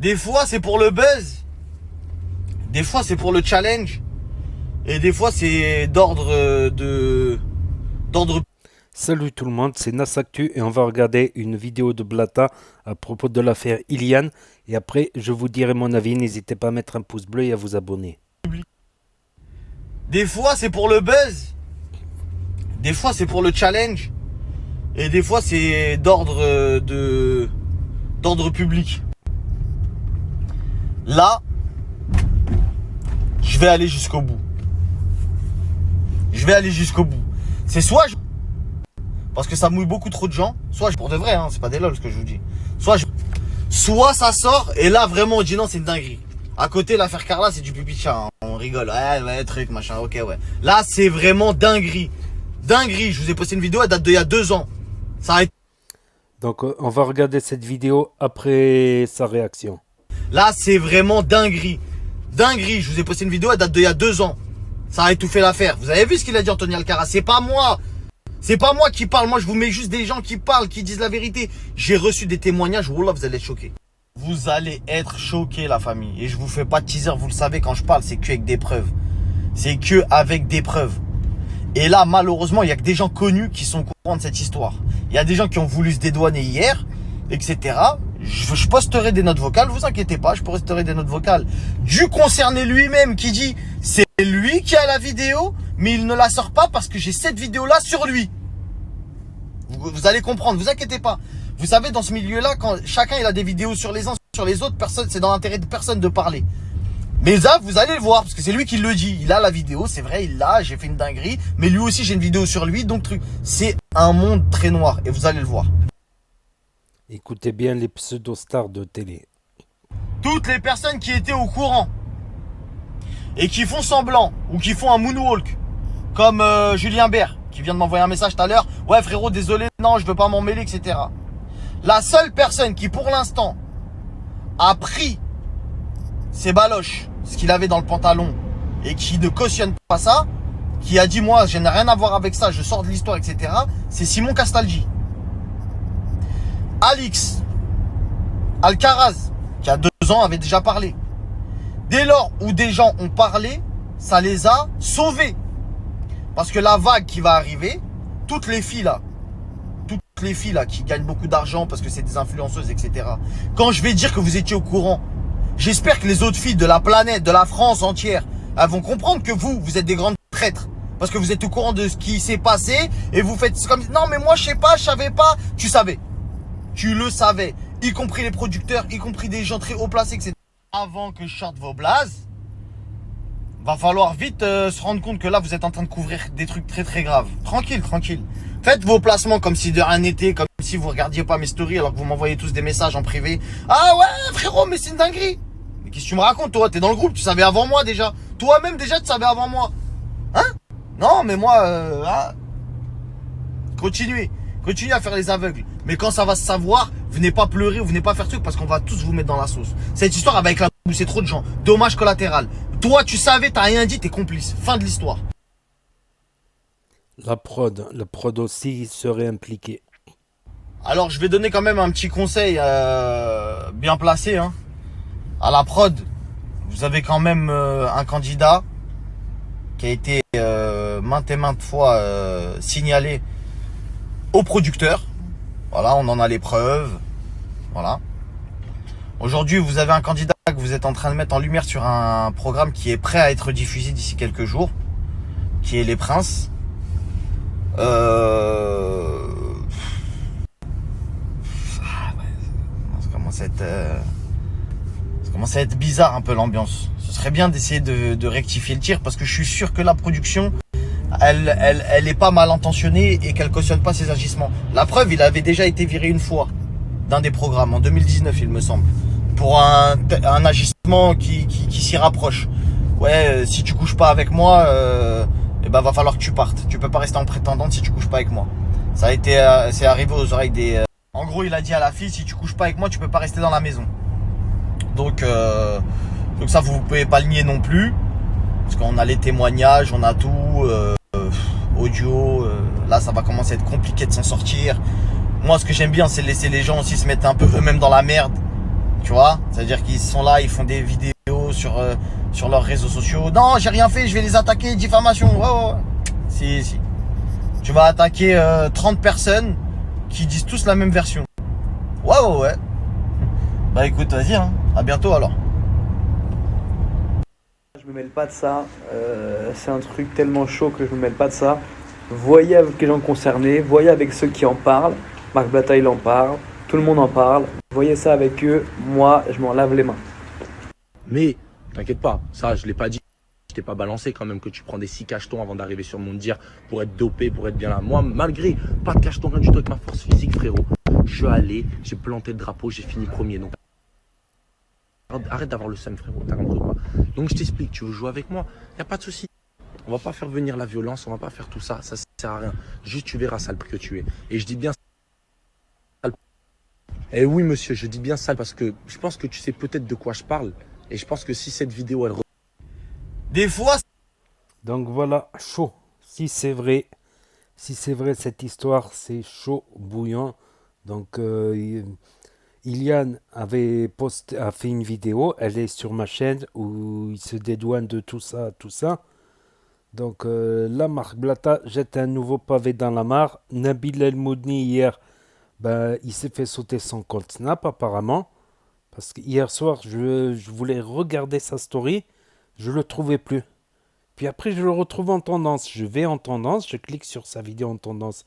Des fois, c'est pour le buzz. Des fois, c'est pour le challenge. Et des fois, c'est d'ordre. Salut tout le monde, c'est Nasactu et on va regarder une vidéo de Blata à propos de l'affaire Ilian. Et après, je vous dirai mon avis. N'hésitez pas à mettre un pouce bleu et à vous abonner. Des fois, c'est pour le buzz. Des fois, c'est pour le challenge. Et des fois, c'est d'ordre public. Là, je vais aller jusqu'au bout. Je vais aller jusqu'au bout. C'est soit parce que ça mouille beaucoup trop de gens, soit pour de vrai, hein, c'est pas des lol ce que je vous dis. Soit ça sort et là vraiment on dit non, c'est une dinguerie. À côté, l'affaire Carla, c'est du pipi de chat, hein. On rigole, ouais, truc, machin, ok, ouais. Là, c'est vraiment dinguerie. Dinguerie, je vous ai posté une vidéo, elle date d'il y a 2 ans. Ça arrête. Donc on va regarder cette vidéo après sa réaction. Là, c'est vraiment dinguerie. Dinguerie, je vous ai posté une vidéo, elle date d'il y a 2 ans. Ça a étouffé l'affaire. Vous avez vu ce qu'il a dit, Anthony Alcaraz? C'est pas moi. C'est pas moi qui parle. Moi, je vous mets juste des gens qui parlent, qui disent la vérité. J'ai reçu des témoignages. Wallah, vous allez être choqués. Vous allez être choqués, la famille. Et je vous fais pas de teaser, vous le savez, quand je parle, c'est que avec des preuves. C'est que avec des preuves. Et là, malheureusement, il y a que des gens connus qui sont au courant de cette histoire. Il y a des gens qui ont voulu se dédouaner hier, etc. Je posterai des notes vocales, vous inquiétez pas, je posterai des notes vocales du concerné lui-même qui dit c'est lui qui a la vidéo, mais il ne la sort pas parce que j'ai cette vidéo-là sur lui. Vous allez comprendre, vous inquiétez pas. Vous savez, dans ce milieu-là, quand chacun il a des vidéos sur les uns, sur les autres, personne, c'est dans l'intérêt de personne de parler. Mais là, vous allez le voir, parce que c'est lui qui le dit. Il a la vidéo, c'est vrai, il l'a, j'ai fait une dinguerie. Mais lui aussi, j'ai une vidéo sur lui, donc c'est un monde très noir, et vous allez le voir. Écoutez bien les pseudo-stars de télé. Toutes les personnes qui étaient au courant et qui font semblant ou qui font un moonwalk, comme Julien Bert, qui vient de m'envoyer un message tout à l'heure. Ouais frérot, désolé, non, je veux pas m'en mêler, etc. La seule personne qui pour l'instant a pris ses baloches, ce qu'il avait dans le pantalon, et qui ne cautionne pas ça, qui a dit moi je n'ai rien à voir avec ça, je sors de l'histoire, etc. C'est Simon Castaldi. Alix Alcaraz, qui a 2 ans, avait déjà parlé. Dès lors où des gens ont parlé, ça les a sauvés. Parce que la vague qui va arriver, toutes les filles là qui gagnent beaucoup d'argent parce que c'est des influenceuses, etc. Quand je vais dire que vous étiez au courant, j'espère que les autres filles de la planète, de la France entière, elles vont comprendre que vous êtes des grandes traîtres. Parce que vous êtes au courant de ce qui s'est passé et vous faites comme non mais moi je sais pas, je savais pas. Tu savais. Tu le savais, y compris les producteurs, y compris des gens très haut placés, etc. Avant que je sorte vos blazes, va falloir vite se rendre compte que là, vous êtes en train de couvrir des trucs très très graves. Tranquille, tranquille. Faites vos placements comme si de rien n'était, comme si vous regardiez pas mes stories alors que vous m'envoyez tous des messages en privé. Ah ouais, frérot, mais c'est une dinguerie. Mais qu'est-ce que tu me racontes, toi? T'es dans le groupe, tu savais avant moi déjà. Toi-même déjà, tu savais avant moi. Hein? Non, mais moi, continuez à faire les aveugles. Mais quand ça va se savoir, venez pas pleurer ou venez pas faire truc parce qu'on va tous vous mettre dans la sauce. Cette histoire avec la boue, c'est trop de gens. Dommage collatéral. Toi, tu savais, t'as rien dit, t'es complice. Fin de l'histoire. La prod aussi serait impliquée. Alors, je vais donner quand même un petit conseil bien placé. Hein. À la prod, vous avez quand même un candidat qui a été maintes et maintes fois signalé au producteur. Voilà, on en a les preuves. Voilà. Aujourd'hui, vous avez un candidat que vous êtes en train de mettre en lumière sur un programme qui est prêt à être diffusé d'ici quelques jours, qui est Les Princes. Ça commence à être bizarre un peu l'ambiance. Ce serait bien d'essayer de rectifier le tir parce que je suis sûr que la production, elle est pas mal intentionnée et qu'elle cautionne pas ses agissements. La preuve, il avait déjà été viré une fois d'un des programmes en 2019, il me semble, pour un agissement qui s'y rapproche. Ouais, si tu couches pas avec moi, eh ben va falloir que tu partes. Tu peux pas rester en prétendante si tu couches pas avec moi. Ça a été, c'est arrivé aux oreilles des. En gros, il a dit à la fille, si tu couches pas avec moi, tu peux pas rester dans la maison. Donc ça, vous pouvez pas le nier non plus, parce qu'on a les témoignages, on a tout. Audio, là ça va commencer à être compliqué de s'en sortir. Moi ce que j'aime bien c'est laisser les gens aussi se mettre un peu eux-mêmes dans la merde Tu vois, c'est-à-dire qu'ils sont là, ils font des vidéos sur leurs réseaux sociaux. Non, j'ai rien fait, je vais les attaquer, diffamation. Ouais. Si. Tu vas attaquer 30 personnes qui disent tous la même version. Ouais. Bah écoute, vas-y, hein. À bientôt alors. Je me mêle pas de ça, c'est un truc tellement chaud que je me mêle pas de ça. Voyez avec les gens concernés, voyez avec ceux qui en parlent. Marc Blatta il en parle, tout le monde en parle. Voyez ça avec eux, moi je m'en lave les mains. Mais t'inquiète pas, ça je l'ai pas dit. Je t'ai pas balancé quand même que tu prends des 6 cachetons avant d'arriver sur mon dire pour être dopé, pour être bien là. Moi, malgré pas de cachetons, rien du tout avec ma force physique, frérot. Je suis allé, j'ai planté le drapeau, j'ai fini premier. Donc arrête d'avoir le seum, frérot, t'as compris quoi. Donc je t'explique, tu veux jouer avec moi, y a pas de souci. On va pas faire venir la violence, on va pas faire tout ça, ça sert à rien. Juste tu verras sale que tu es. Et je dis bien sale. Et oui monsieur, je dis bien sale parce que je pense que tu sais peut-être de quoi je parle. Et je pense que si cette vidéo elle... Des fois, Donc voilà, chaud. Si c'est vrai cette histoire, c'est chaud, bouillant. Donc Ilian a fait une vidéo, elle est sur ma chaîne où il se dédouane de tout ça. Donc là, Marc Blatta jette un nouveau pavé dans la mare. Nabil El Moudni hier, il s'est fait sauter son compte Snap apparemment. Parce que hier soir, je voulais regarder sa story, je le trouvais plus. Puis après, je le retrouve en tendance. Je vais en tendance, je clique sur sa vidéo en tendance.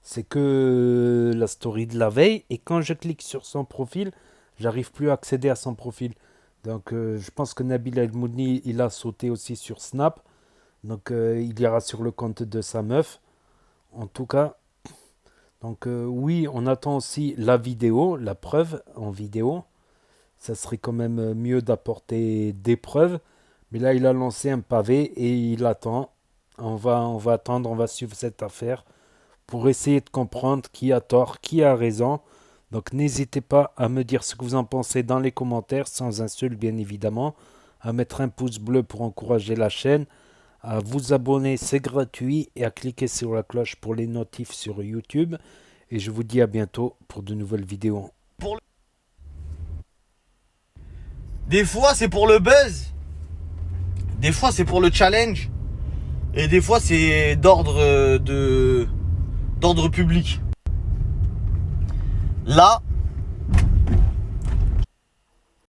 C'est que la story de la veille. Et quand je clique sur son profil, j'arrive plus à accéder à son profil. Donc je pense que Nabil El Moudni, il a sauté aussi sur Snap. Donc il ira sur le compte de sa meuf. En tout cas, donc oui, on attend aussi la vidéo, la preuve en vidéo. Ça serait quand même mieux d'apporter des preuves. Mais là, il a lancé un pavé et il attend. On va attendre, on va suivre cette affaire pour essayer de comprendre qui a tort, qui a raison. Donc n'hésitez pas à me dire ce que vous en pensez dans les commentaires, sans insulte bien évidemment, à mettre un pouce bleu pour encourager la chaîne, à vous abonner, c'est gratuit, et à cliquer sur la cloche pour les notifs sur YouTube. Et je vous dis à bientôt pour de nouvelles vidéos. des fois c'est pour le buzz. Des fois c'est pour le challenge. Et des fois c'est d'ordre public. Là,